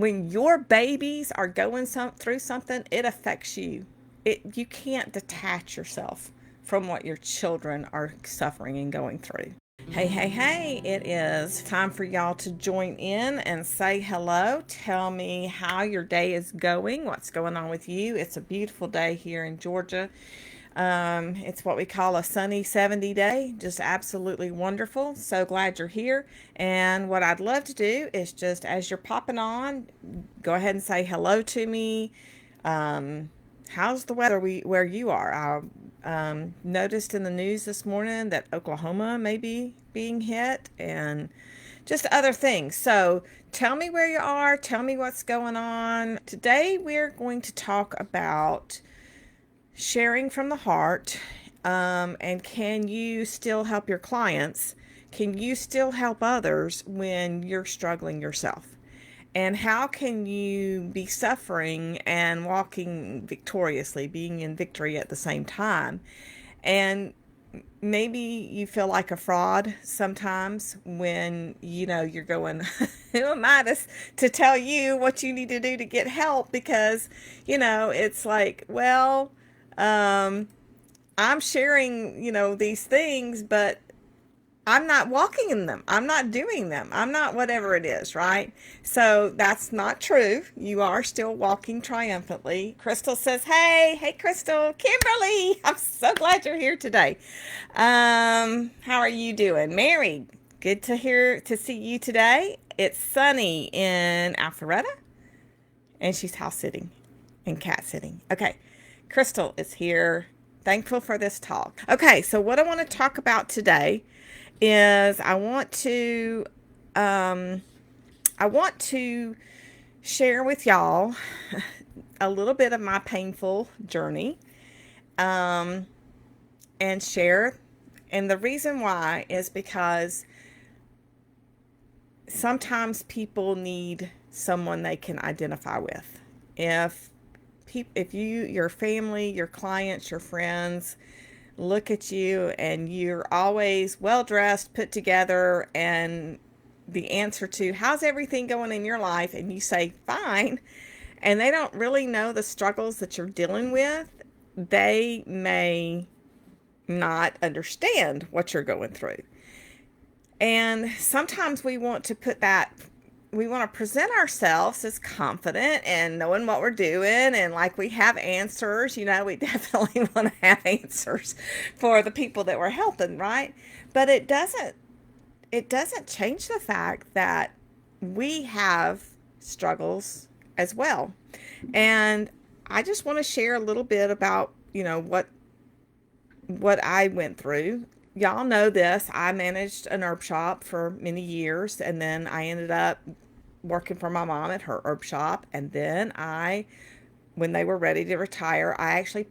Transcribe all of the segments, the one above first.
when your babies are going through something, it affects you. You can't detach yourself from what your children are suffering and going through. Hey, hey, hey, it is time for y'all to join in and say hello. Tell me how your day is going, what's going on with you. It's a beautiful day here in Georgia. It's what we call a sunny 70 day, just absolutely wonderful. So glad you're here. And what I'd love to do is just as you're popping on, go ahead and say hello to me. How's the weather where you are? I noticed in the news this morning that Oklahoma may be being hit and just other things. So tell me where you are. Tell me what's going on. Today we're going to talk about sharing from the heart. And can you still help your clients? Can you still help others when you're struggling yourself? And how can you be suffering and walking victoriously, being in victory at the same time? And maybe you feel like a fraud sometimes when you're going, who am I to tell you what you need to do to get help? Because it's like, well, I'm sharing these things, but I'm not walking in them. I'm not doing them. I'm not whatever it is, right? So that's not true. You are still walking triumphantly. Crystal says, hey, Crystal, Kimberly, I'm so glad you're here today. How are you doing? Mary, good to see you today. It's sunny in Alpharetta, and she's house sitting and cat sitting. Okay, Crystal is here. Thankful for this talk. Okay, so what I want to talk about today is I want to share with y'all a little bit of my painful journey, and share. And the reason why is because sometimes people need someone they can identify with. If your family, your clients, your friends look at you and you're always well dressed, put together, and the answer to how's everything going in your life, and you say fine, and they don't really know the struggles that you're dealing with, they may not understand what you're going through. And sometimes we want to present ourselves as confident and knowing what we're doing, and like we have answers. We definitely want to have answers for the people that we're helping, right? But it doesn't change the fact that we have struggles as well. And I just want to share a little bit about what I went through. Y'all know this. I managed an herb shop for many years, and then I ended up working for my mom at her herb shop. And then when they were ready to retire, I actually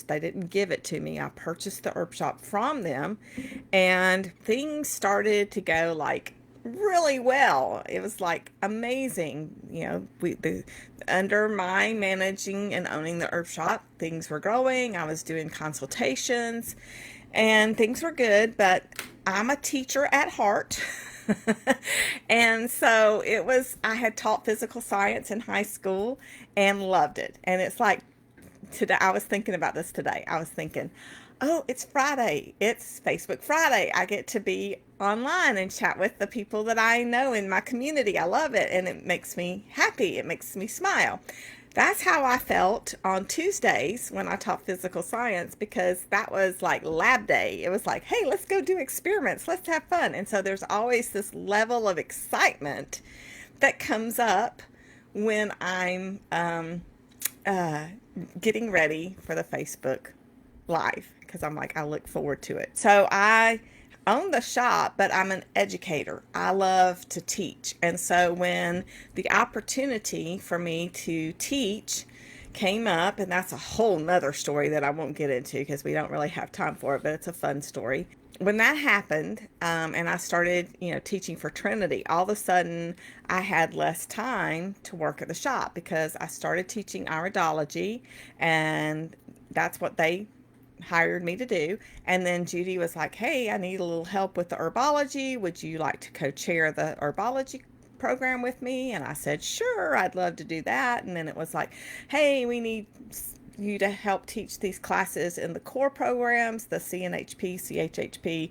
they didn't give it to me. I purchased the herb shop from them, and things started to go like really well. It was like amazing. Under my managing and owning the herb shop, things were growing. I was doing consultations and things were good, but I'm a teacher at heart. And so I had taught physical science in high school and loved it. And it's like today, I was thinking about this today. I was thinking, oh, it's Friday. It's Facebook Friday. I get to be online and chat with the people that I know in my community. I love it. And it makes me happy. It makes me smile. That's how I felt on Tuesdays when I taught physical science, because that was like lab day. It was like, hey, let's go do experiments. Let's have fun. And so there's always this level of excitement that comes up when I'm getting ready for the Facebook Live, because I'm like, I look forward to it. So I own the shop, but I'm an educator. I love to teach. And so when the opportunity for me to teach came up, and that's a whole nother story that I won't get into because we don't really have time for it, but it's a fun story. When that happened, and I started, teaching for Trinity, all of a sudden I had less time to work at the shop because I started teaching iridology, and that's what they hired me to do. And then Judy was like, hey, I need a little help with the herbology. Would you like to co-chair the herbology program with me? And I said, sure, I'd love to do that. And then it was like, hey, we need you to help teach these classes in the core programs, the CNHP, CHHP.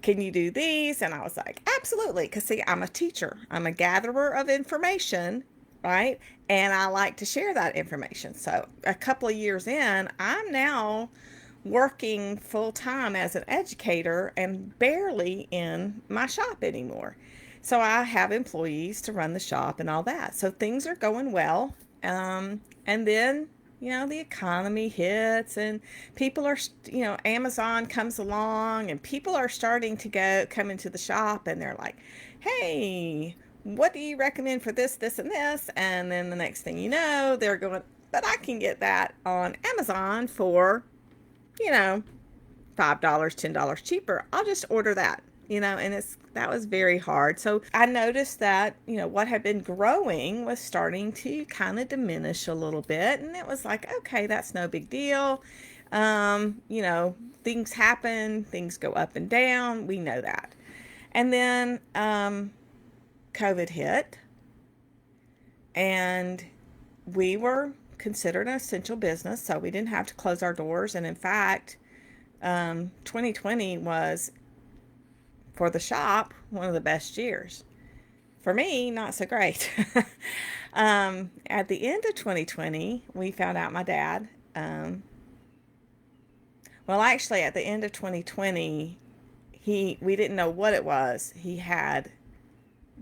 Can you do these? And I was like, absolutely. Because, see, I'm a teacher, I'm a gatherer of information, right? And I like to share that information. So, a couple of years in, I'm now working full time as an educator and barely in my shop anymore. So, I have employees to run the shop and all that. So, things are going well. And then the economy hits and people are, Amazon comes along and people are starting to come into the shop and they're like, hey, what do you recommend for this, this, and this? And then the next thing you know, they're going, but I can get that on Amazon for, $5, $10 cheaper. I'll just order that, and that was very hard. So I noticed that, what had been growing was starting to kind of diminish a little bit. And it was like, okay, that's no big deal. Things happen, things go up and down. We know that. And then COVID hit and we were considered an essential business. So we didn't have to close our doors. And in fact, 2020 was, for the shop, one of the best years. For me, not so great. At the end of 2020, we found out my dad, actually at the end of 2020, we didn't know what it was. He had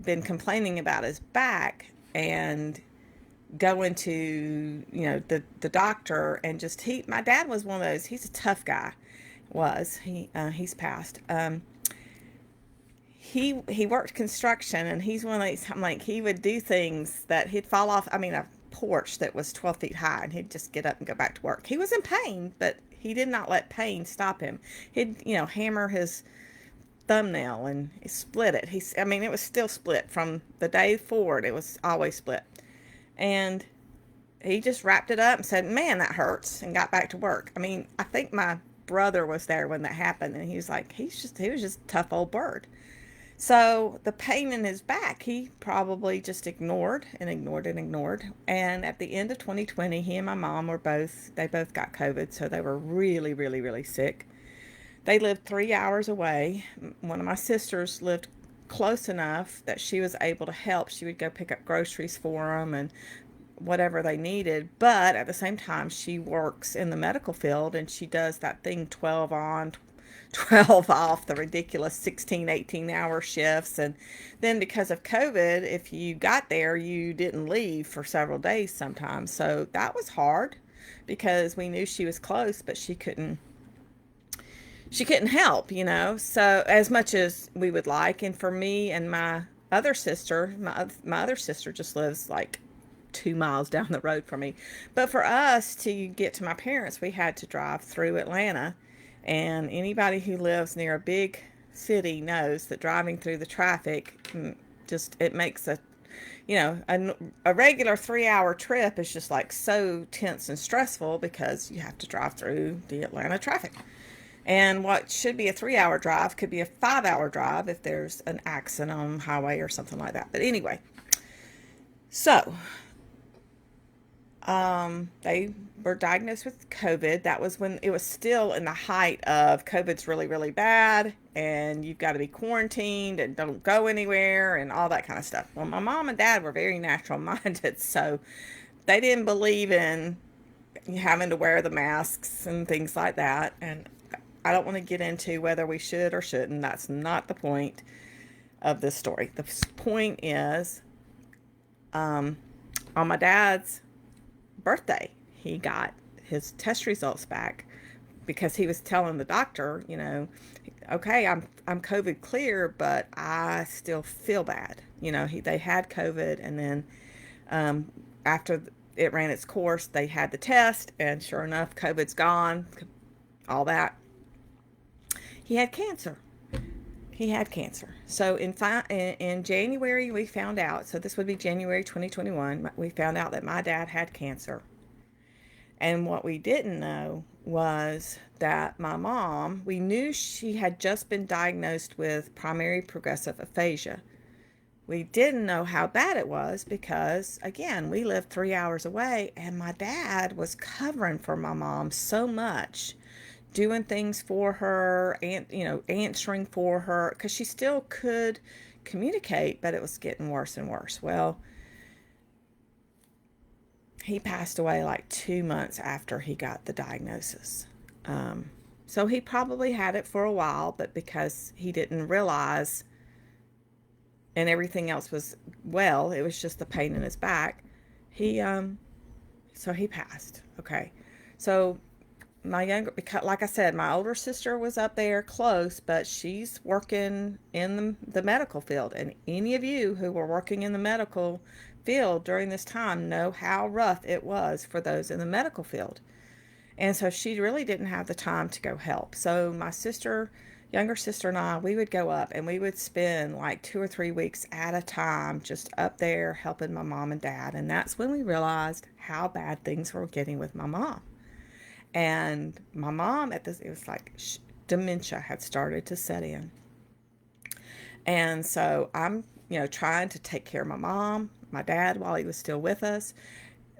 been complaining about his back and going to, the doctor, and just my dad was one of those, he's a tough guy. He's passed. He worked construction, and he's one of these, I'm like, he would do things that he'd fall off, a porch that was 12 feet high, and he'd just get up and go back to work. He was in pain, but he did not let pain stop him. He'd, hammer his thumbnail and he split it. It was still split from the day forward. It was always split. And he just wrapped it up and said, man, that hurts, and got back to work. I think my brother was there when that happened, and he was like, he was just a tough old bird. So the pain in his back, he probably just ignored and ignored and ignored. And at the end of 2020, he and my mom they both got COVID. So they were really, really, really sick. They lived 3 hours away. One of my sisters lived close enough that she was able to help. She would go pick up groceries for them and whatever they needed. But at the same time, she works in the medical field, and she does that thing 12 on, 12 off, the ridiculous 16, 18-hour shifts. And then because of COVID, if you got there, you didn't leave for several days sometimes. So that was hard because we knew she was close, but she couldn't help, so as much as we would like. And for me and my other sister, my other sister just lives like 2 miles down the road from me. But for us to get to my parents, we had to drive through Atlanta. And anybody who lives near a big city knows that driving through the traffic, it makes a regular 3-hour trip is just like so tense and stressful because you have to drive through the Atlanta traffic. And what should be a 3-hour drive could be a 5-hour drive if there's an accident on the highway or something like that. But anyway, so they were diagnosed with COVID. That was when it was still in the height of COVID's really, really bad, and you've got to be quarantined and don't go anywhere and all that kind of stuff. Well, my mom and dad were very natural minded, so they didn't believe in having to wear the masks and things like that. And I don't want to get into whether we should or shouldn't. That's not the point of this story. The point is, on my dad's birthday, he got his test results back because he was telling the doctor, okay, I'm COVID clear, but I still feel bad. They had COVID, and then after it ran its course, they had the test, and sure enough, COVID's gone, all that. He had cancer. So in January, we found out, so this would be January 2021, we found out that my dad had cancer. And what we didn't know was that my mom, we knew she had just been diagnosed with primary progressive aphasia. We didn't know how bad it was because, again, we lived 3 hours away, and my dad was covering for my mom so much, doing things for her and, answering for her because she still could communicate, but it was getting worse and worse. Well, he passed away like 2 months after he got the diagnosis. So he probably had it for a while, but because he didn't realize and everything else was well, it was just the pain in his back. He so he passed. Okay. So my younger, because like I said, my older sister was up there close, but she's working in the medical field. And any of you who were working in the medical field during this time know how rough it was for those in the medical field. And so she really didn't have the time to go help. So my sister, younger sister, and I, we would go up and we would spend like 2 or 3 weeks at a time just up there helping my mom and dad. And that's when we realized how bad things were getting with my mom. And my mom it was like dementia had started to set in. And so I'm, trying to take care of my mom, my dad while he was still with us,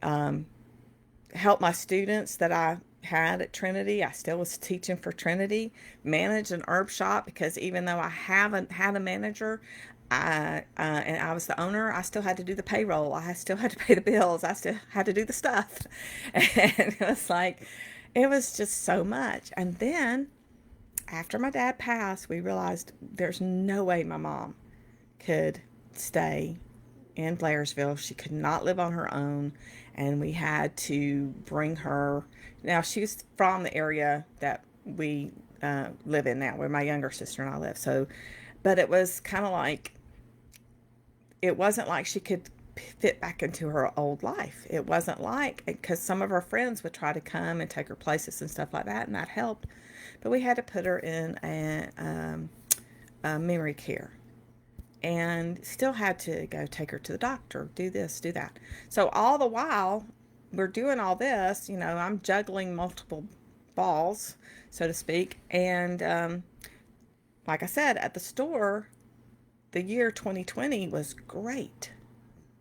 help my students that I had at Trinity. I still was teaching for Trinity, manage an herb shop because even though I haven't had a manager, and I was the owner, I still had to do the payroll. I still had to pay the bills. I still had to do the stuff. And it was just so much. And then after my dad passed, we realized there's no way my mom could stay in Blairsville. She could not live on her own. And we had to bring her. Now, she's from the area that we live in now, where my younger sister and I live. So, but it was kind of like, it wasn't like she could fit back into her old life. It wasn't like, because some of her friends would try to come and take her places and stuff like that, and that helped. But we had to put her in a memory care. And still had to go take her to the doctor, do this, do that. So all the while we're doing all this, I'm juggling multiple balls, so to speak. And like I said, at the store, the year 2020 was great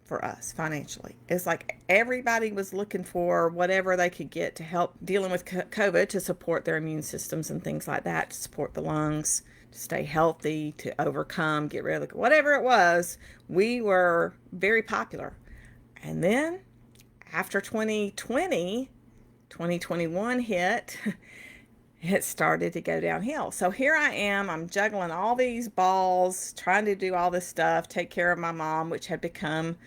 for us financially. It's like everybody was looking for whatever they could get to help dealing with COVID, to support their immune systems and things like that, to support the lungs, to stay healthy, to overcome, get rid of whatever it was. We were very popular. And then after 2020, 2021 hit, it started to go downhill. So here I am, I'm juggling all these balls, trying to do all this stuff, take care of my mom, which had become,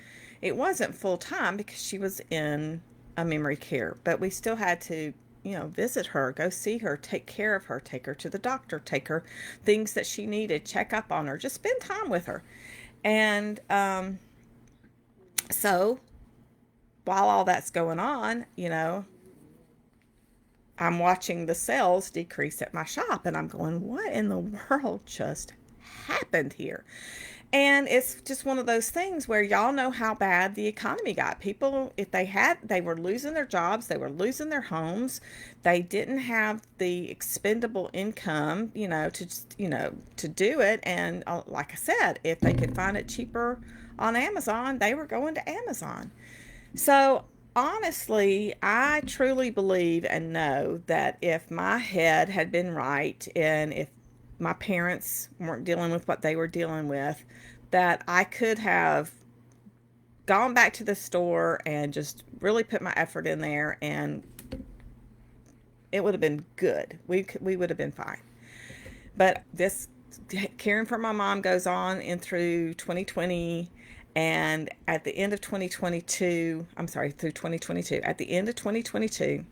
it wasn't full time because she was in a memory care, but we still had to visit her, go see her, take care of her, take her to the doctor, take her things that she needed, check up on her, just spend time with her. And so while all that's going on, I'm watching the sales decrease at my shop, and I'm going, what in the world just happened here? And it's just one of those things where y'all know how bad the economy got. People, if they were losing their jobs, they were losing their homes. They didn't have the expendable income, to do it. And like I said, if they could find it cheaper on Amazon, they were going to Amazon. So honestly, I truly believe and know that if my head had been right, and if my parents weren't dealing with what they were dealing with, that I could have gone back to the store and just really put my effort in there, and it would have been good. We would have been fine. But this caring for my mom goes on in through 2020, and at the end of 2022, I'm sorry, through 2022, at the end of 2022,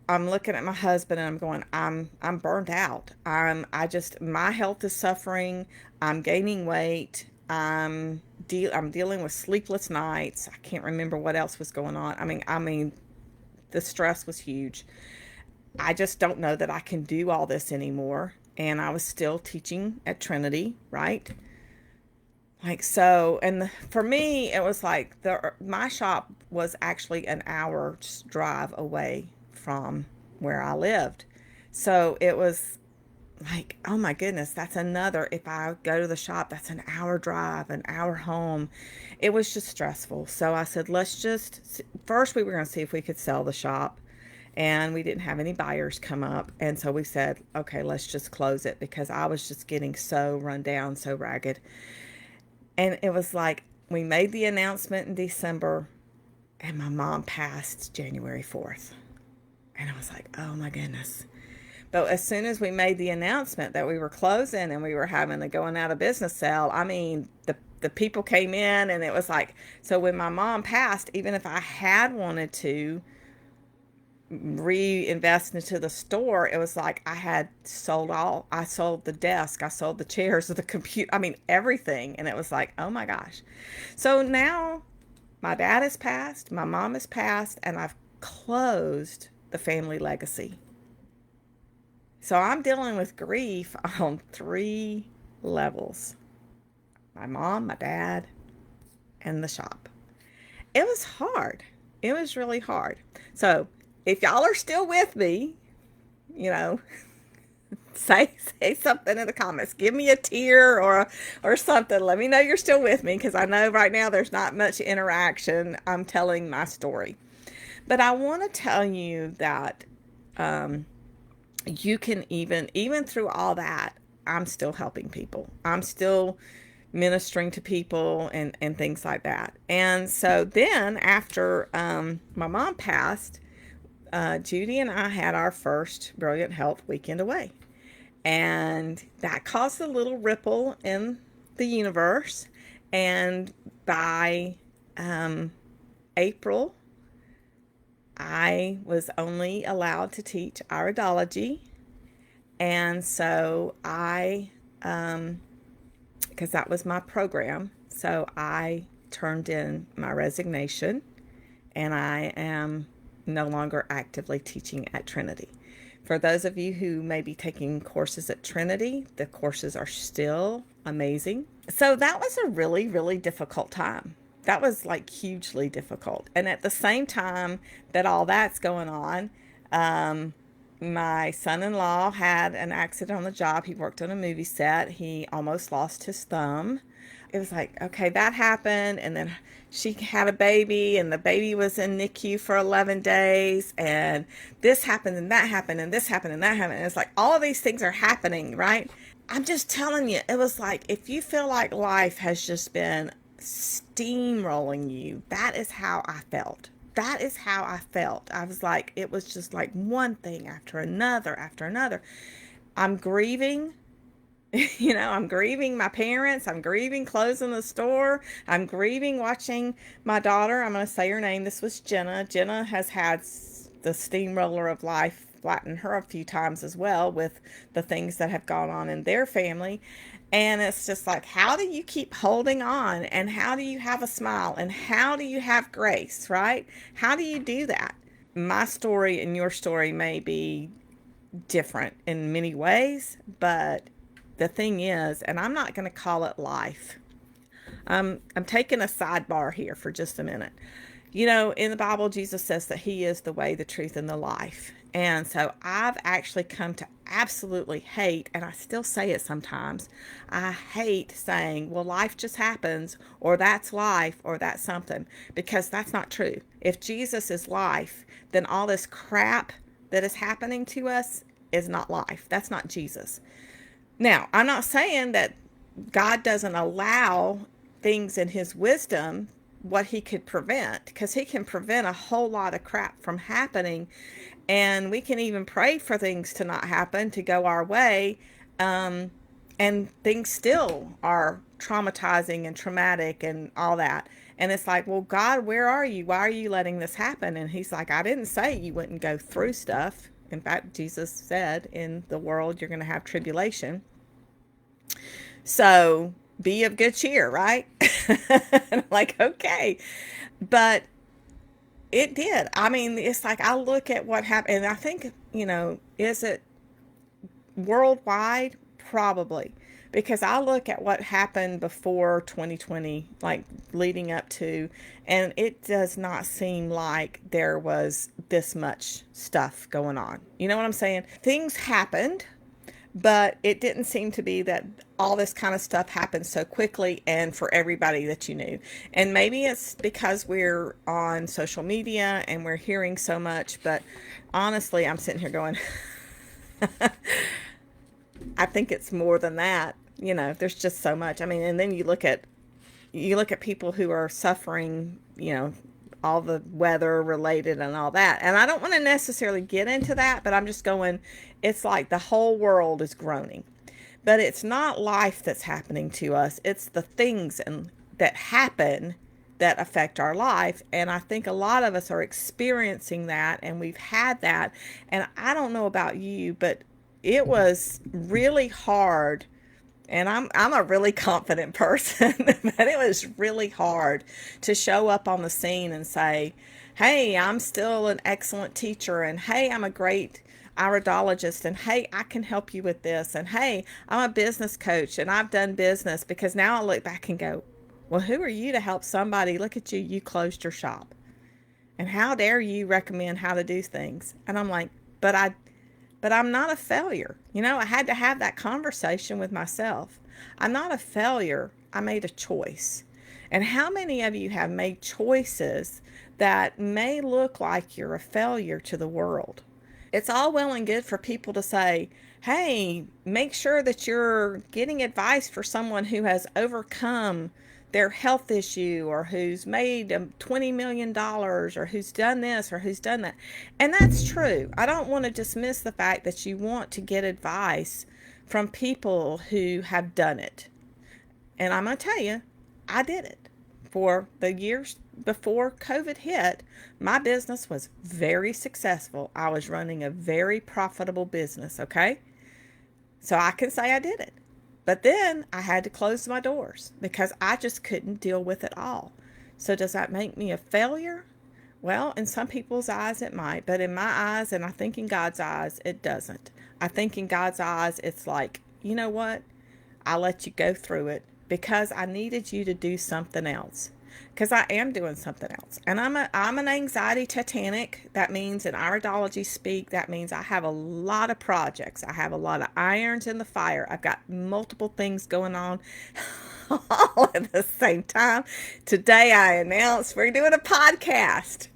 I'm looking at my husband and I'm going, I'm burned out. My health is suffering. I'm gaining weight. I'm dealing with sleepless nights. I can't remember what else was going on. I mean, the stress was huge. I just don't know that I can do all this anymore. And I was still teaching at Trinity, right? And for me, it was like my shop was actually an hour's drive away from where I lived. So it was like, oh my goodness, that's another, if I go to the shop, that's an hour drive, an hour home. It was just stressful. So I said, let's just, first we were going to see if we could sell the shop. And we didn't have any buyers come up. And so we said, okay, let's just close it, because I was just getting so run down, so ragged. And it was like, we made the announcement in December, and my mom passed January 4th. And I was like, oh my goodness. But as soon as we made the announcement that we were closing and we were having a going out of business sale, I mean, the people came in, and it was like, so when my mom passed, even if I had wanted to reinvest into the store, it was like I sold the desk, I sold the chairs, the computer, I mean, everything. And it was like, oh my gosh. So now my dad has passed, my mom has passed, and I've closed the family legacy. So I'm dealing with grief on 3 levels: my mom, my dad, and the shop. It was hard. It was really hard. So if y'all are still with me, you know, say something in the comments. Give me a tear or something. Let me know you're still with me, because I know right now there's not much interaction. I'm telling my story. But I want to tell you that you can even through all that, I'm still helping people. I'm still ministering to people and things like that. And so then after my mom passed, Judy and I had our first Brilliant Health weekend away. And that caused a little ripple in the universe. And by April, I was only allowed to teach iridology. And so because that was my program, so I turned in my resignation, and I am no longer actively teaching at Trinity. For those of you who may be taking courses at Trinity, the courses are still amazing. So that was a really, really difficult time. That was like hugely difficult. And at the same time that all that's going on, my son-in-law had an accident on the job. He worked on a movie set. He almost lost his thumb. It was like, okay, that happened. And then she had a baby, and the baby was in NICU for 11 days. And this happened, and that happened, and this happened, and that happened. And it's like all of these things are happening, right? I'm just telling you, it was like, if you feel like life has just been steamrolling you, that is how I felt. That is how I felt. I was like, it was just like one thing after another, after another. I'm grieving. I'm grieving my parents. I'm grieving closing the store. I'm grieving watching my daughter. I'm going to say her name. This was Jenna. Jenna has had the steamroller of life flatten her a few times as well, with the things that have gone on in their family. And it's just like, how do you keep holding on? And how do you have a smile? And how do you have grace, right? How do you do that? My story and your story may be different in many ways, but the thing is, and I'm not going to call it life. I'm taking a sidebar here for just a minute. In the Bible, Jesus says that he is the way, the truth, and the life. And so I've actually come to absolutely hate, and I still say it sometimes, I hate saying, well, life just happens, or that's life, or that's something, because that's not true. If Jesus is life, then all this crap that is happening to us is not life. That's not Jesus. Now, I'm not saying that God doesn't allow things in his wisdom, what he could prevent, because he can prevent a whole lot of crap from happening. And we can even pray for things to not happen, to go our way. And things still are traumatizing and traumatic and all that. And it's like, well, God, where are you? Why are you letting this happen? And he's like, I didn't say you wouldn't go through stuff. In fact, Jesus said, in the world, you're going to have tribulation. So be of good cheer, right? And I'm like, okay. But it did. I mean, it's like, I look at what happened, and I think, is it worldwide? Probably. Because I look at what happened before 2020, like leading up to, and it does not seem like there was this much stuff going on. You know what I'm saying? Things happened, But it didn't seem to be that all this kind of stuff happened so quickly and for everybody that you knew. And maybe it's because we're on social media and we're hearing so much, but honestly, I'm sitting here going, I think it's more than that. There's just so much. I mean, and then you look at people who are suffering, all the weather related and all that. And I don't want to necessarily get into that, but I'm just going, it's like the whole world is groaning. But it's not life that's happening to us. It's the things that happen that affect our life. And I think a lot of us are experiencing that, and we've had that. And I don't know about you, but it was really hard. And I'm a really confident person, but it was really hard to show up on the scene and say, hey, I'm still an excellent teacher, and hey, I'm a great iridologist, and hey, I can help you with this, and hey, I'm a business coach and I've done business. Because now I look back and go, well, who are you to help somebody? Look at you, you closed your shop. And how dare you recommend how to do things? And I'm like, but I'm not a failure. I had to have that conversation with myself. I'm not a failure. I made a choice. And how many of you have made choices that may look like you're a failure to the world? It's all well and good for people to say, hey, make sure that you're getting advice for someone who has overcome their health issue, or who's made $20 million, or who's done this or who's done that. And that's true. I don't want to dismiss the fact that you want to get advice from people who have done it. And I'm going to tell you, I did it. For the years before COVID hit, my business was very successful. I was running a very profitable business, okay? So I can say I did it. But then I had to close my doors because I just couldn't deal with it all. So does that make me a failure? Well, in some people's eyes it might, but in my eyes, and I think in God's eyes, it doesn't. I think in God's eyes, it's like, you know what? I let you go through it because I needed you to do something else. Because I am doing something else. And I'm an anxiety titanic. That means in iridology speak, that means I have a lot of projects. I have a lot of irons in the fire. I've got multiple things going on all at the same time. Today I announced we're doing a podcast.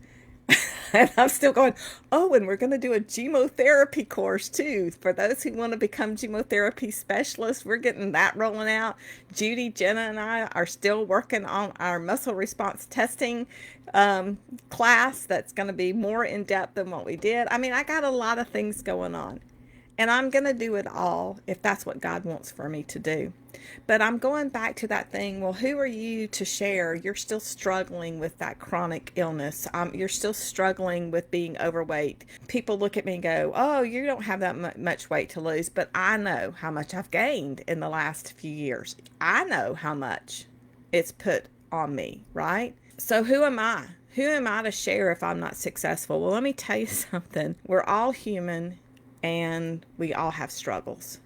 And I'm still going, oh, and we're going to do a chemotherapy course too. For those who want to become chemotherapy specialists, we're getting that rolling out. Judy, Jenna, and I are still working on our muscle response testing class that's going to be more in depth than what we did. I mean, I got a lot of things going on. And I'm going to do it all if that's what God wants for me to do. But I'm going back to that thing. Well, who are you to share? You're still struggling with that chronic illness. You're still struggling with being overweight. People look at me and go, oh, you don't have that much weight to lose. But I know how much I've gained in the last few years. I know how much it's put on me, right? So who am I? Who am I to share if I'm not successful? Well, let me tell you something. We're all human. And we all have struggles.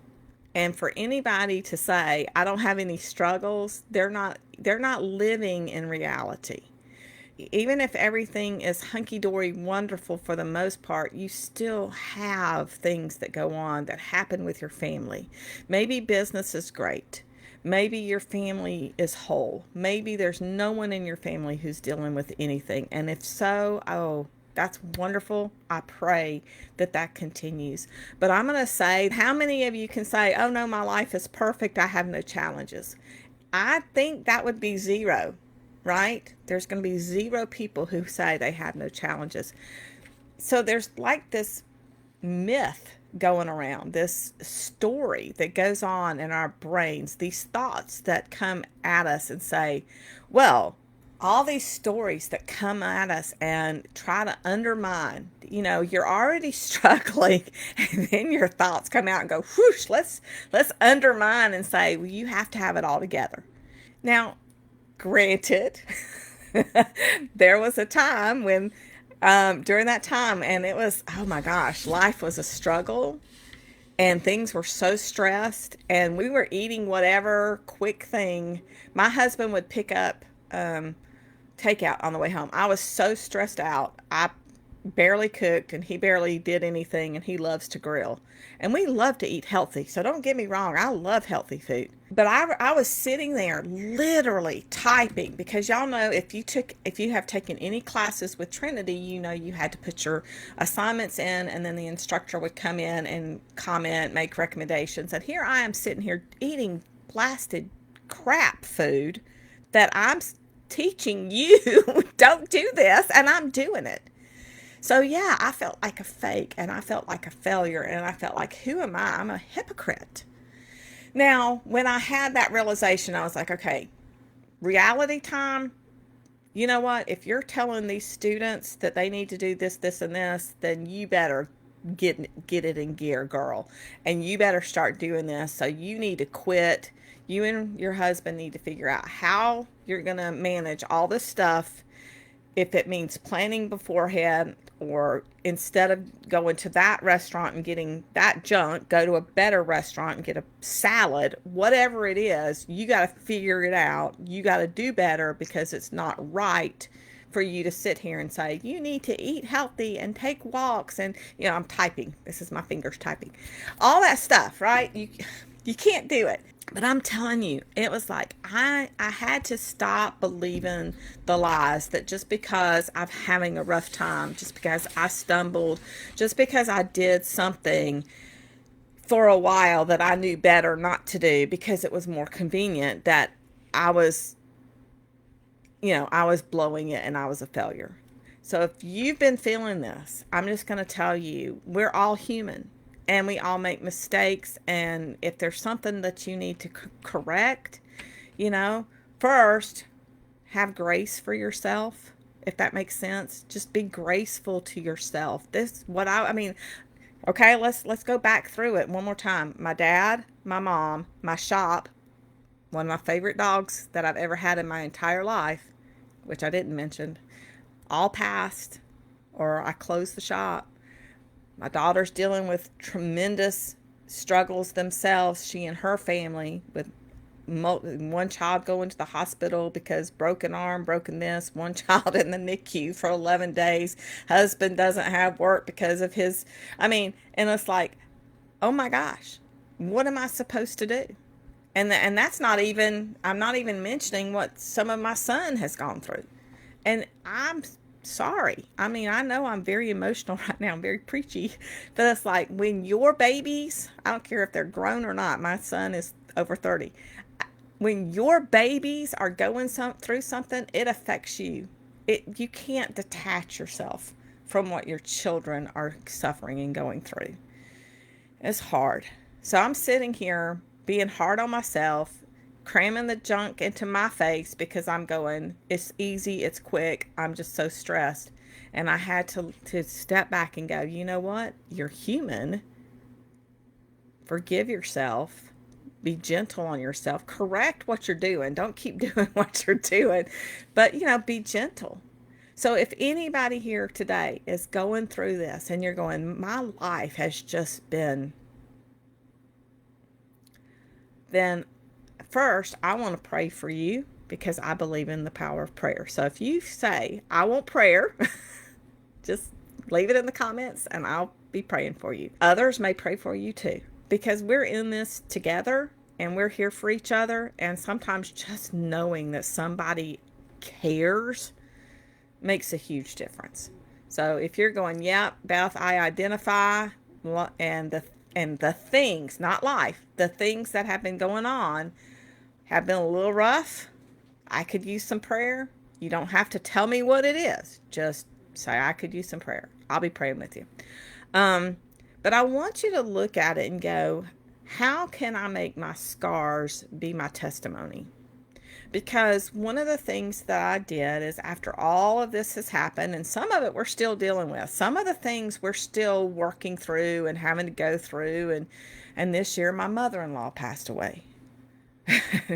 And for anybody to say, I don't have any struggles, they're not living in reality. Even if everything is hunky-dory wonderful for the most part, you still have things that go on that happen with your family. Maybe business is great. Maybe your family is whole. Maybe there's no one in your family who's dealing with anything. And if so, oh, that's wonderful. I pray that continues. But I'm going to say, how many of you can say, oh no, my life is perfect. I have no challenges. I think that would be zero, right? There's going to be zero people who say they have no challenges. So there's like this myth going around, this story that goes on in our brains, these thoughts that come at us and say, well, all these stories that come at us and try to undermine, you're already struggling, and then your thoughts come out and go, whoosh, let's undermine and say, well, you have to have it all together. Now, granted, there was a time when, during that time, and it was, oh my gosh, life was a struggle, and things were so stressed, and we were eating whatever quick thing. My husband would pick up, takeout on the way home. I was so stressed out. I barely cooked and he barely did anything, and he loves to grill. And we love to eat healthy. So don't get me wrong, I love healthy food. But I was sitting there literally typing, because y'all know, if you have taken any classes with Trinity, you know you had to put your assignments in, and then the instructor would come in and comment, make recommendations. And here I am sitting here eating blasted crap food that I'm teaching you don't do this, and I'm doing it. So yeah, I felt like a fake, and I felt like a failure, and I felt like, who am I? I'm a hypocrite. Now, when I had that realization, I was like, okay, reality time. You know what? If you're telling these students that they need to do this, this, and this, then you better get it in gear, girl. And you better start doing this. So you need to quit. You and your husband need to figure out how you're going to manage all this stuff. If it means planning beforehand, or instead of going to that restaurant and getting that junk, go to a better restaurant and get a salad. Whatever it is, you got to figure it out. You got to do better, because it's not right for you to sit here and say, you need to eat healthy and take walks. And, I'm typing. This is my fingers typing. All that stuff, right? You can't do it. But I'm telling you, it was like I had to stop believing the lies that just because I'm having a rough time, just because I stumbled, just because I did something for a while that I knew better not to do because it was more convenient, that I was blowing it and I was a failure. So if you've been feeling this, I'm just going to tell you, we're all human. And we all make mistakes. And if there's something that you need to correct, first, have grace for yourself, if that makes sense. Just be graceful to yourself. Okay, let's go back through it one more time. My dad, my mom, my shop, one of my favorite dogs that I've ever had in my entire life, which I didn't mention, all passed, or I closed the shop. My daughter's dealing with tremendous struggles themselves, she and her family, with one child going to the hospital because broken arm, broken this, one child in the NICU for 11 days. Husband doesn't have work because of and it's like, oh my gosh, what am I supposed to do? And that's not even, I'm not even mentioning what some of my son has gone through. And I'm sorry. I know I'm very emotional right now. I'm very preachy. But it's like, when your babies, I don't care if they're grown or not. My son is over 30. When your babies are going through something, it affects you. You can't detach yourself from what your children are suffering and going through. It's hard. So I'm sitting here being hard on myself, cramming the junk into my face because I'm going, it's easy, it's quick, I'm just so stressed. And I had to step back and go, you know what? You're human. Forgive yourself. Be gentle on yourself. Correct what you're doing. Don't keep doing what you're doing. But, be gentle. So if anybody here today is going through this and you're going, my life has just been, then first, I want to pray for you, because I believe in the power of prayer. So if you say, I want prayer, just leave it in the comments and I'll be praying for you. Others may pray for you too, because we're in this together and we're here for each other. And sometimes just knowing that somebody cares makes a huge difference. So if you're going, yeah, Beth, I identify, and the things, not life, the things that have been going on have been a little rough, I could use some prayer. You don't have to tell me what it is. Just say, I could use some prayer. I'll be praying with you. But I want you to look at it and go, how can I make my scars be my testimony? Because one of the things that I did is, after all of this has happened, and some of it we're still dealing with, some of the things we're still working through and having to go through. And this year my mother-in-law passed away.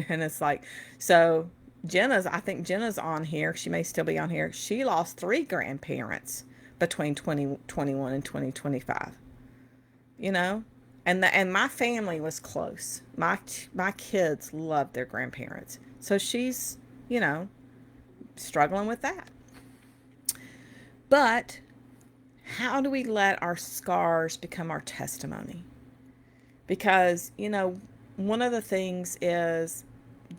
And it's like, so I think Jenna's on here. She may still be on here. She lost 3 grandparents between 2021 and 2025. And my family was close. My kids loved their grandparents. So she's, struggling with that. But how do we let our scars become our testimony? Because, one of the things is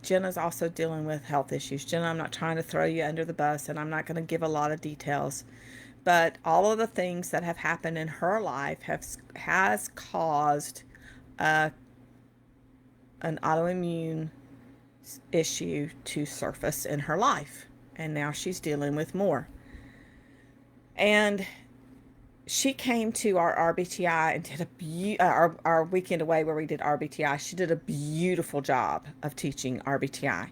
Jenna's also dealing with health issues. Jenna, I'm not trying to throw you under the bus, and I'm not going to give a lot of details, but all of the things that have happened in her life has caused an autoimmune issue to surface in her life, and now she's dealing with more. And she came to our RBTI and did our weekend away where we did RBTI. She did a beautiful job of teaching RBTI.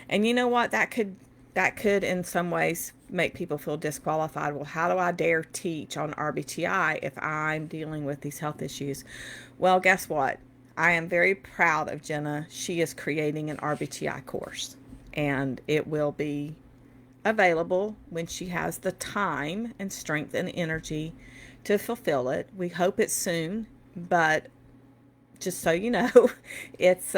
And you know what? That could in some ways make people feel disqualified. Well, how do I dare teach on RBTI if I'm dealing with these health issues? Well, guess what? I am very proud of Jenna. She is creating an RBTI course, and it will be available when she has the time and strength and energy to fulfill it. We hope it's soon, but just so you know, it's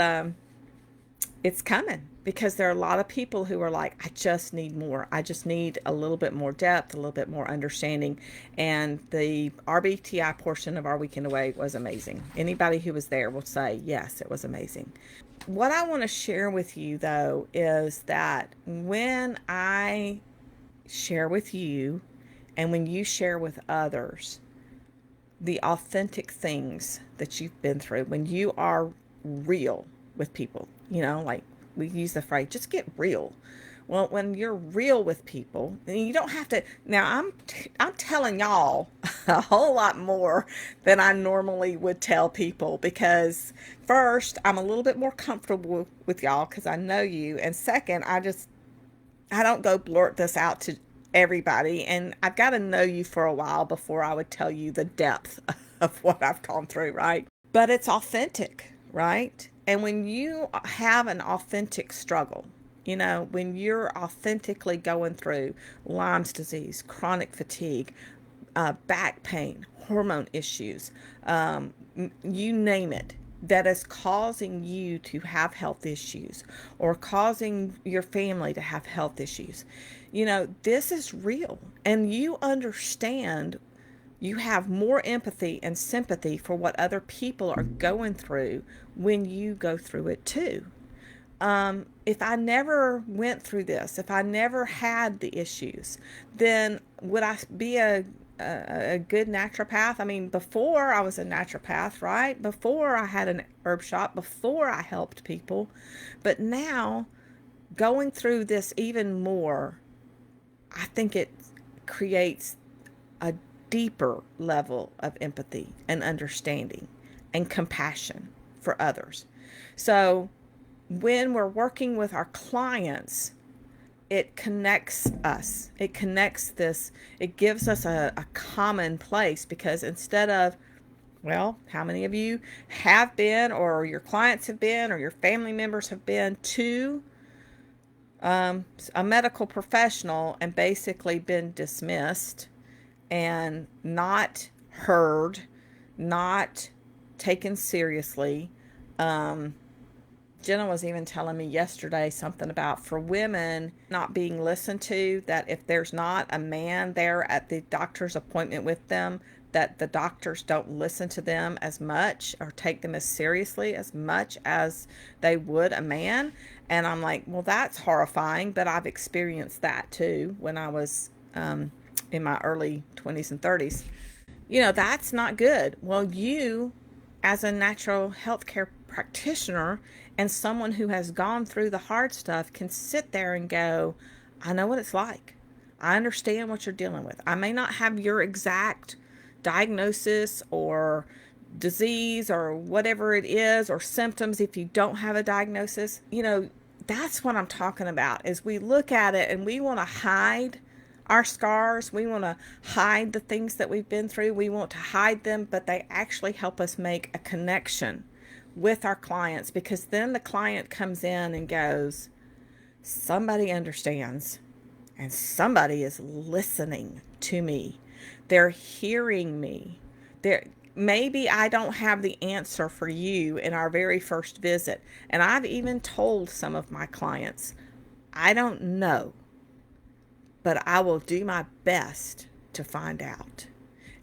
coming, because there are a lot of people who are like, I just need more. I just need a little bit more depth, a little bit more understanding. And the RBTI portion of our weekend away was amazing. Anybody who was there will say, yes, it was amazing. What I want to share with you, though, is that when I share with you and when you share with others the authentic things that you've been through, when you are real with people, like we use the phrase, just get real. Well, when you're real with people, and you don't have to. Now, I'm telling y'all a whole lot more than I normally would tell people, because first, I'm a little bit more comfortable with y'all because I know you, and second, I don't go blurt this out to everybody, and I've got to know you for a while before I would tell you the depth of what I've gone through, right? But it's authentic, right? And when you have an authentic struggle, when you're authentically going through Lyme's disease, chronic fatigue, back pain, hormone issues, you name it, that is causing you to have health issues or causing your family to have health issues, this is real. And you understand, you have more empathy and sympathy for what other people are going through when you go through it too. If I never went through this, if I never had the issues, then would I be a good naturopath? I mean, before I was a naturopath, right? Before I had an herb shop, before I helped people. But now, going through this even more, I think it creates a deeper level of empathy and understanding and compassion for others. So when we're working with our clients, it connects us. It connects this. It gives us a common place, because instead of, well, how many of you have been, or your clients have been, or your family members have been to a medical professional and basically been dismissed and not heard, not taken seriously? Jenna was even telling me yesterday something about, for women, not being listened to, that if there's not a man there at the doctor's appointment with them, that the doctors don't listen to them as much or take them as seriously as much as they would a man. And I'm like, well, that's horrifying, but I've experienced that too when I was in my early 20s and 30s. That's not good. Well, you, as a natural healthcare practitioner and someone who has gone through the hard stuff, can sit there and go, I know what it's like. I understand what you're dealing with. I may not have your exact diagnosis or disease or whatever it is, or symptoms if you don't have a diagnosis. That's what I'm talking about, is we look at it and we want to hide our scars. We want to hide the things that we've been through. We want to hide them, but they actually help us make a connection with our clients, because then the client comes in and goes, somebody understands and somebody is listening to me. They're hearing me. Maybe I don't have the answer for you in our very first visit. And I've even told some of my clients, I don't know, but I will do my best to find out.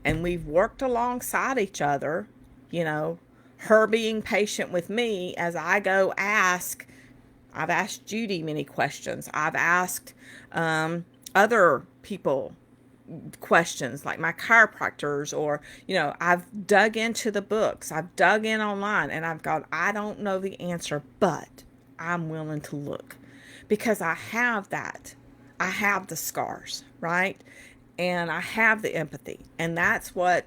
And we've worked alongside each other, you know, her being patient with me as I go ask. I've asked Judy many questions. I've asked other people questions, like my chiropractors, or, you know, I've dug into the books, I've dug in online, and I've gone, I don't know the answer, but I'm willing to look because I have that. I have the scars, right? And I have the empathy. And that's what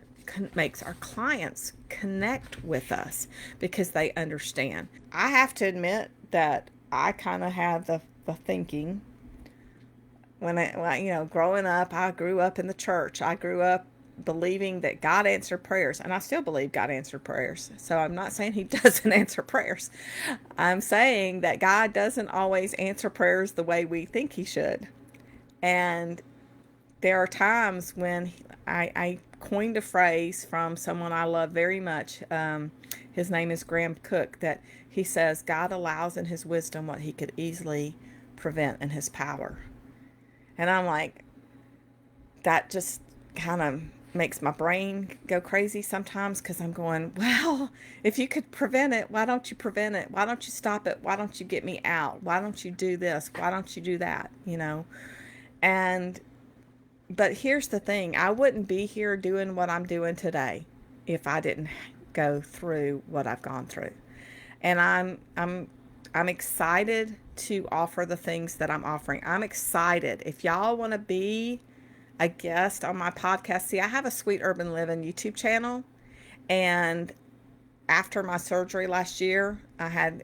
makes our clients connect with us because they understand. I have to admit that I kind of have the thinking when growing up, I grew up in the church. I grew up believing that God answered prayers, and I still believe God answered prayers. So I'm not saying he doesn't answer prayers. I'm saying that God doesn't always answer prayers the way we think he should. And there are times when I coined a phrase from someone I love very much. His name is Graham Cook, that he says, God allows in his wisdom what he could easily prevent in his power. And I'm like, that just kind of makes my brain go crazy sometimes, because I'm going, well, if you could prevent it, why don't you prevent it? Why don't you stop it? Why don't you get me out? Why don't you do this? Why don't you do that? You know? But here's the thing. I wouldn't be here doing what I'm doing today if I didn't go through what I've gone through. And I'm excited to offer the things that I'm offering. I'm excited. If y'all want to be a guest on my podcast, see, I have a Sweet Urban Living YouTube channel. And after my surgery last year, I had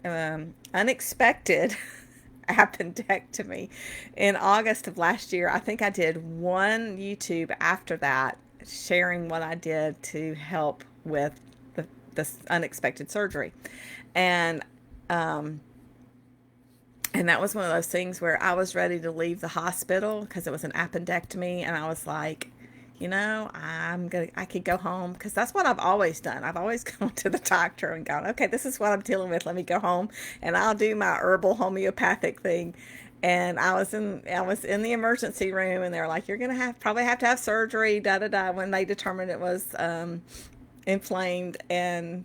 unexpected appendectomy in August of last year. I think I did one YouTube after that, sharing what I did to help with this unexpected surgery. And that was one of those things where I was ready to leave the hospital because it was an appendectomy. And I was like, you know, I could go home, because that's what I've always done. I've always gone to the doctor and gone, okay, this is what I'm dealing with. Let me go home and I'll do my herbal homeopathic thing. And I was in the emergency room, and they were like, you're going to probably have to have surgery, when they determined it was inflamed. And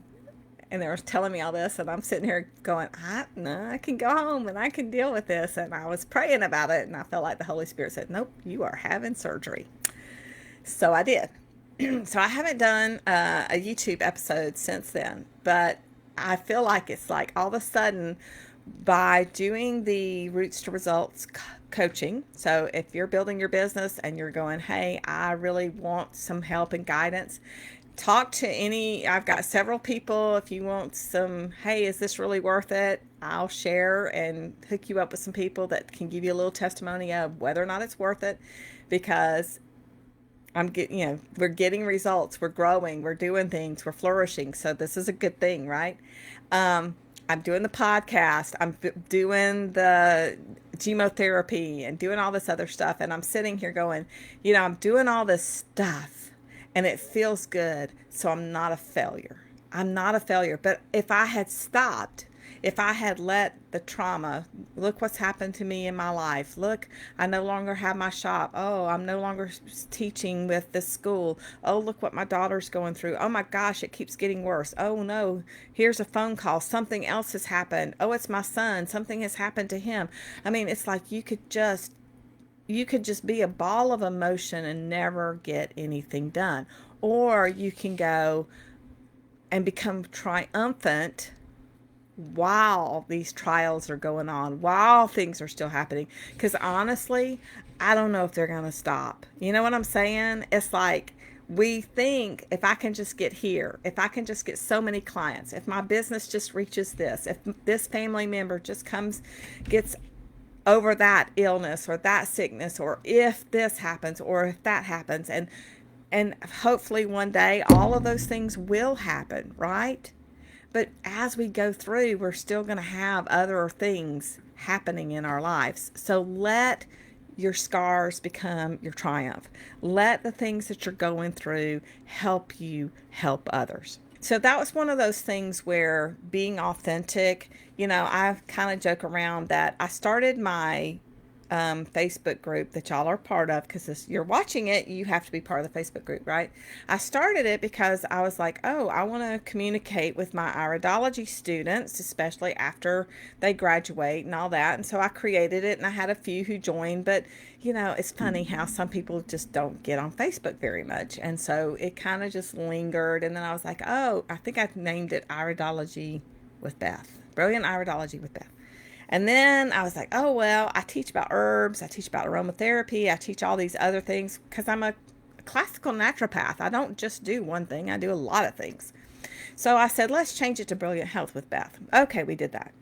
they were telling me all this, and I'm sitting here going, no, I can go home and I can deal with this. And I was praying about it, and I felt like the Holy Spirit said, nope, you are having surgery. So I did. So I haven't done a YouTube episode since then, but I feel like it's like all of a sudden, by doing the Roots to Results coaching. So if you're building your business and you're going, hey, I really want some help and guidance, talk to I've got several people. If you want some, hey, is this really worth it? I'll share and hook you up with some people that can give you a little testimony of whether or not it's worth it, because we're getting results, we're growing, we're doing things, we're flourishing. So this is a good thing, right? I'm doing the podcast, I'm doing the chemotherapy and doing all this other stuff. And I'm sitting here going, I'm doing all this stuff and it feels good. So I'm not a failure. I'm not a failure. But if I had stopped, if I had let the trauma, look what's happened to me in my life. Look, I no longer have my shop. Oh, I'm no longer teaching with this school. Oh, look what my daughter's going through. Oh my gosh, it keeps getting worse. Oh no, here's a phone call. Something else has happened. Oh, it's my son. Something has happened to him. I mean, it's like you could just be a ball of emotion and never get anything done. Or you can go and become triumphant while these trials are going on, while things are still happening. Because honestly, I don't know if they're going to stop. You know what I'm saying? It's like we think, if I can just get here, if I can just get so many clients, if my business just reaches this, if this family member just gets over that illness or that sickness, or if this happens or if that happens, and hopefully one day all of those things will happen, right? But as we go through, we're still going to have other things happening in our lives. So let your scars become your triumph. Let the things that you're going through help you help others. So that was one of those things where being authentic, I kind of joke around that I started my Facebook group that y'all are part of, because you're watching it, you have to be part of the Facebook group, right? I started it because I was like, oh, I want to communicate with my iridology students, especially after they graduate and all that. And so I created it, and I had a few who joined, but it's funny how some people just don't get on Facebook very much. And so it kind of just lingered. And then I was like, oh, I think I named it Iridology with Beth. Brilliant Iridology with Beth. And then I was like, oh, well, I teach about herbs. I teach about aromatherapy. I teach all these other things because I'm a classical naturopath. I don't just do one thing. I do a lot of things. So I said, let's change it to Brilliant Health with Beth. Okay, we did that.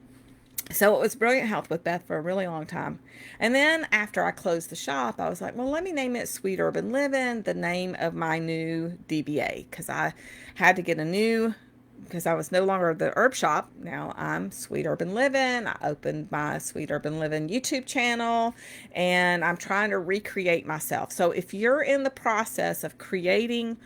So it was Brilliant Health with Beth for a really long time. And then after I closed the shop, I was like, well, let me name it Sweet Urban Living, the name of my new DBA, because I had to get because I was no longer the herb shop. Now I'm Sweet Urban Living. I opened my Sweet Urban Living YouTube channel, and I'm trying to recreate myself. So if you're in the process of creating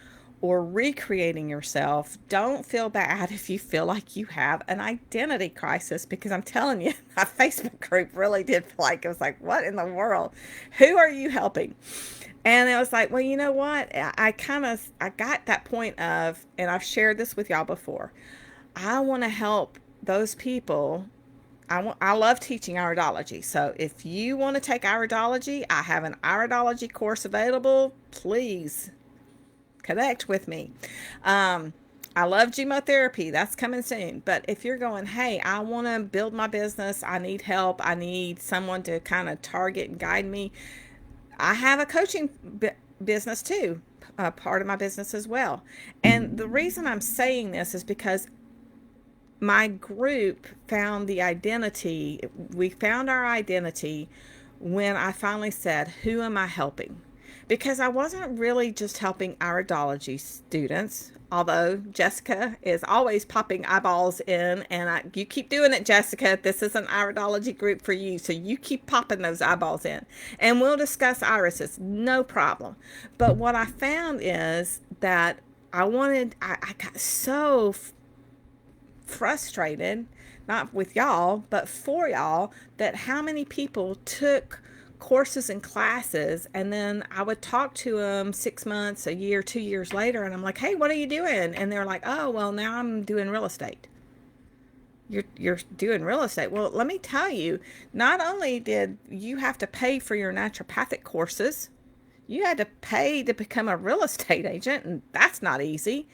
or recreating yourself, don't feel bad if you feel like you have an identity crisis, because I'm telling you, my Facebook group really did feel like, it was like, what in the world? Who are you helping? And it was like, well, you know what? I got that point of, and I've shared this with y'all before, I want to help those people. I love teaching iridology. So if you want to take iridology, I have an iridology course available. Please connect with me. I love chemotherapy. That's coming soon. But if you're going, hey, I want to build my business, I need help, I need someone to kind of target and guide me, I have a coaching business too, part of my business as well. And the reason I'm saying this is because my group found the identity. We found our identity when I finally said, who am I helping? Because I wasn't really just helping iridology students, although Jessica is always popping eyeballs in, and you keep doing it, Jessica. This is an iridology group for you, so you keep popping those eyeballs in, and we'll discuss irises, no problem. But what I found is that I got so frustrated, not with y'all, but for y'all, that how many people took courses and classes, and then I would talk to them 6 months, a year, 2 years later, and I'm like, hey, what are you doing? And they're like, oh, well, now I'm doing real estate. You're doing real estate. Well, let me tell you, not only did you have to pay for your naturopathic courses, you had to pay to become a real estate agent, and that's not easy.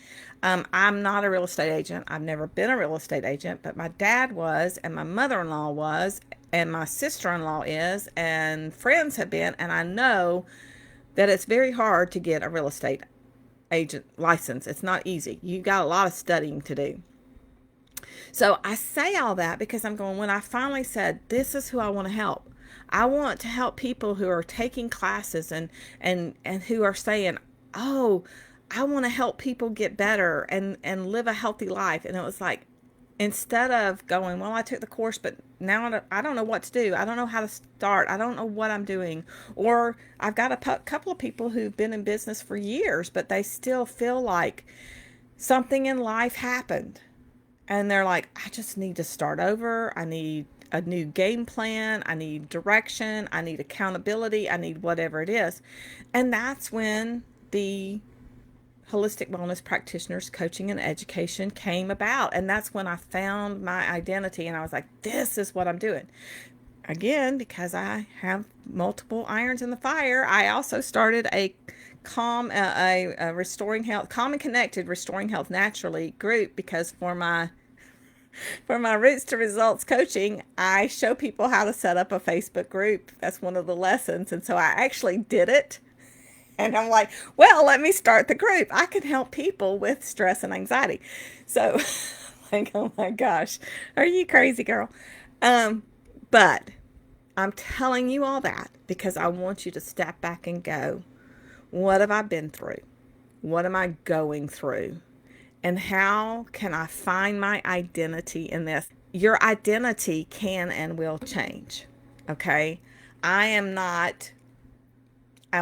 I'm not a real estate agent. I've never been a real estate agent, but my dad was, and my mother-in-law was, and my sister-in-law is, and friends have been, and I know that it's very hard to get a real estate agent license. It's not easy. You got a lot of studying to do. So I say all that because I'm going, when I finally said, this is who I want to help. I want to help people who are taking classes and who are saying, oh, I want to help people get better and live a healthy life. And it was like, instead of going, well, I took the course, but now I don't know what to do. I don't know how to start. I don't know what I'm doing. Or I've got a couple of people who've been in business for years, but they still feel like something in life happened. And they're like, I just need to start over. I need a new game plan. I need direction. I need accountability. I need whatever it is. And that's when the Holistic Wellness Practitioners Coaching and Education came about. And that's when I found my identity, and I was like, this is what I'm doing. Again, because I have multiple irons in the fire, I also started a restoring health, calm and connected, restoring health naturally group, because for my Roots to Results coaching, I show people how to set up a Facebook group. That's one of the lessons. And so I actually did it. And I'm like, well, let me start the group. I can help people with stress and anxiety. So, like, oh my gosh, are you crazy, girl? But I'm telling you all that because I want you to step back and go, what have I been through? What am I going through? And how can I find my identity in this? Your identity can and will change. Okay? I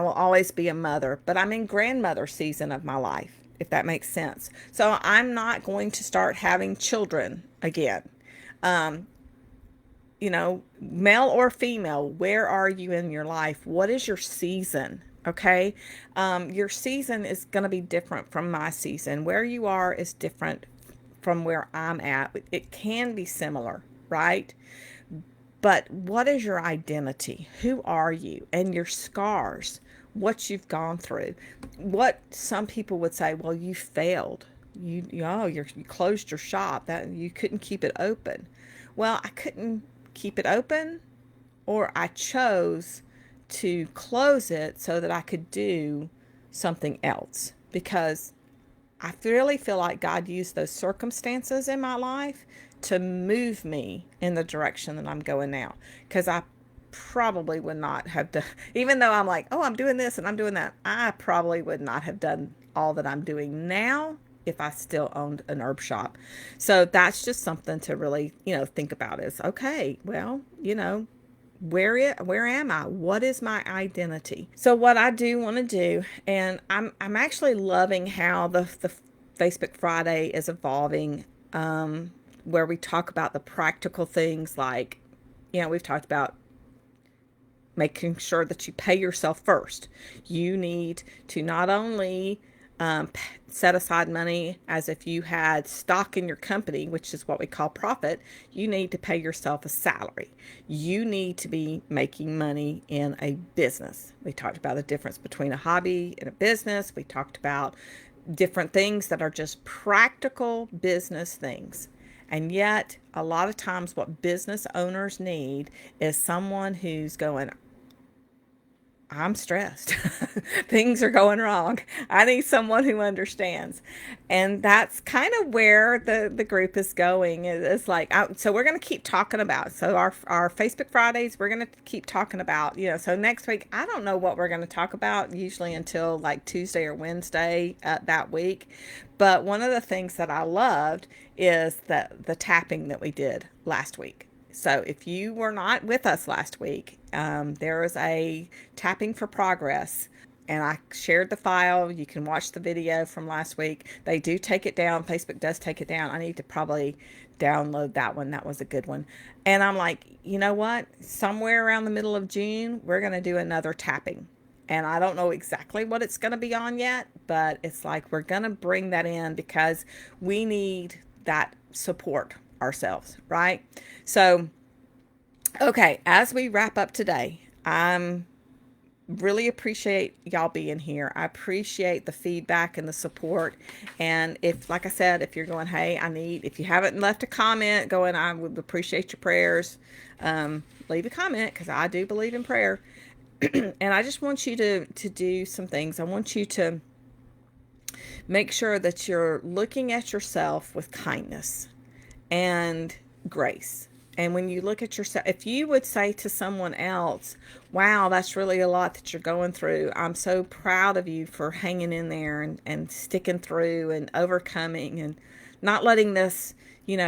will always be a mother, but I'm in grandmother season of my life, if that makes sense. So I'm not going to start having children again. male or female, where are you in your life? What is your season? Okay. Your season is going to be different from my season. Where you are is different from where I'm at. It can be similar, right? But what is your identity? Who are you? And your scars, what you've gone through. What some people would say, well, you failed. You closed your shop. That you couldn't keep it open. Well, I couldn't keep it open, or I chose to close it so that I could do something else, because I really feel like God used those circumstances in my life to move me in the direction that I'm going now. Because I probably would not have done, even though I'm like, oh, I'm doing this and I'm doing that, I probably would not have done all that I'm doing now if I still owned an herb shop. So that's just something to really, think about is, okay, well, where am I? What is my identity? So what I do want to do, and I'm actually loving how the Facebook Friday is evolving, where we talk about the practical things like, we've talked about making sure that you pay yourself first. You need to not only set aside money as if you had stock in your company, which is what we call profit. You need to pay yourself a salary. You need to be making money in a business. We talked about the difference between a hobby and a business. We talked about different things that are just practical business things. And yet, a lot of times what business owners need is someone who's going, I'm stressed. Things are going wrong. I need someone who understands. And that's kind of where the group is going. It's like, so we're going to keep talking about, so our Facebook Fridays, we're going to keep talking about, so next week, I don't know what we're going to talk about usually until like Tuesday or Wednesday that week. But one of the things that I loved is the tapping that we did last week. So if you were not with us last week, there was a tapping for progress, and I shared the file. You can watch the video from last week. They do take it down. Facebook does take it down. I need to probably download that one. That was a good one. And I'm like, you know what? Somewhere around the middle of June, we're going to do another tapping. And I don't know exactly what it's going to be on yet, but it's like we're going to bring that in because we need that support ourselves, right? So, okay, as we wrap up today, I'm really appreciate y'all being here. I appreciate the feedback and the support. And if, like I said, if you're going, hey, if you haven't left a comment going, I would appreciate your prayers, leave a comment, because I do believe in prayer. And I just want you to do some things. I want you to make sure that you're looking at yourself with kindness and grace. And when you look at yourself, if you would say to someone else, wow, that's really a lot that you're going through. I'm so proud of you for hanging in there and sticking through and overcoming and not letting this,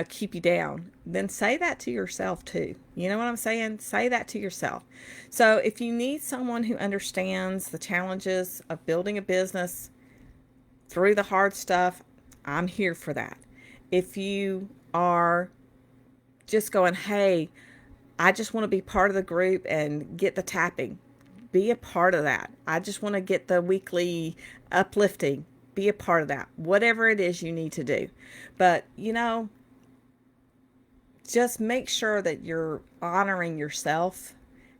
keep you down. Then say that to yourself too. You know what I'm saying? Say that to yourself. So if you need someone who understands the challenges of building a business through the hard stuff, I'm here for that. If you are just going, hey, I just want to be part of the group and get the tapping, be a part of that. I just want to get the weekly uplifting, be a part of that. Whatever it is you need to do. But, just make sure that you're honoring yourself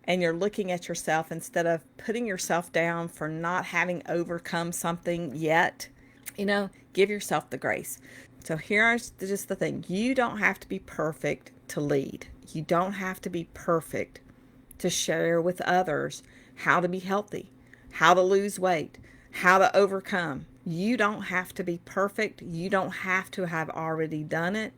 and you're looking at yourself instead of putting yourself down for not having overcome something yet. Give yourself the grace. So here's just the thing. You don't have to be perfect to lead. You don't have to be perfect to share with others how to be healthy, how to lose weight, how to overcome. You don't have to be perfect. You don't have to have already done it.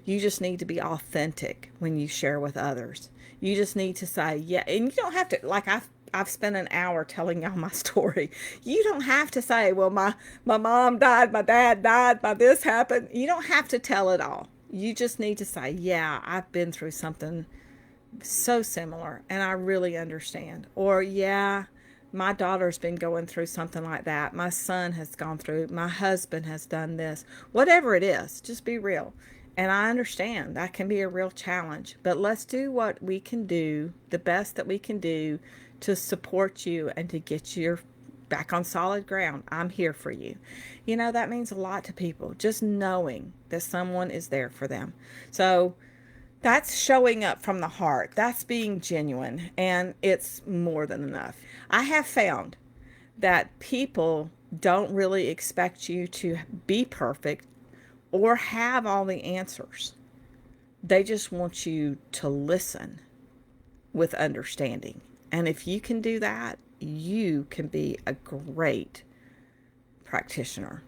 You just need to be authentic when you share with others. You just need to say, yeah, and you don't have to, like I've spent an hour telling y'all my story. You don't have to say, well, my mom died, my dad died, my this happened. You don't have to tell it all. You just need to say, yeah, I've been through something so similar and I really understand. Or, yeah, my daughter's been going through something like that. My son has gone through, my husband has done this. Whatever it is, just be real. And I understand that can be a real challenge, but let's do what we can do, the best that we can do to support you and to get you back on solid ground. I'm here for you. You know, that means a lot to people, just knowing that someone is there for them. So that's showing up from the heart. That's being genuine, and it's more than enough. I have found that people don't really expect you to be perfect or have all the answers. They just want you to listen with understanding. And if you can do that, you can be a great practitioner,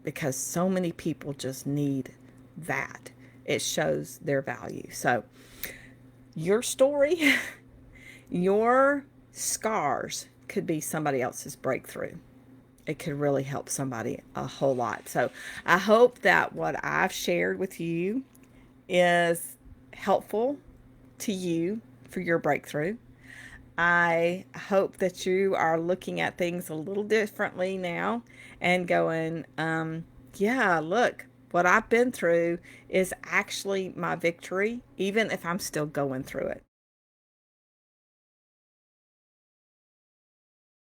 because so many people just need that. It shows their value. So, your story, your scars could be somebody else's breakthrough. It could really help somebody a whole lot. So I hope that what I've shared with you is helpful to you for your breakthrough. I hope that you are looking at things a little differently now and going, yeah, look, what I've been through is actually my victory, even if I'm still going through it.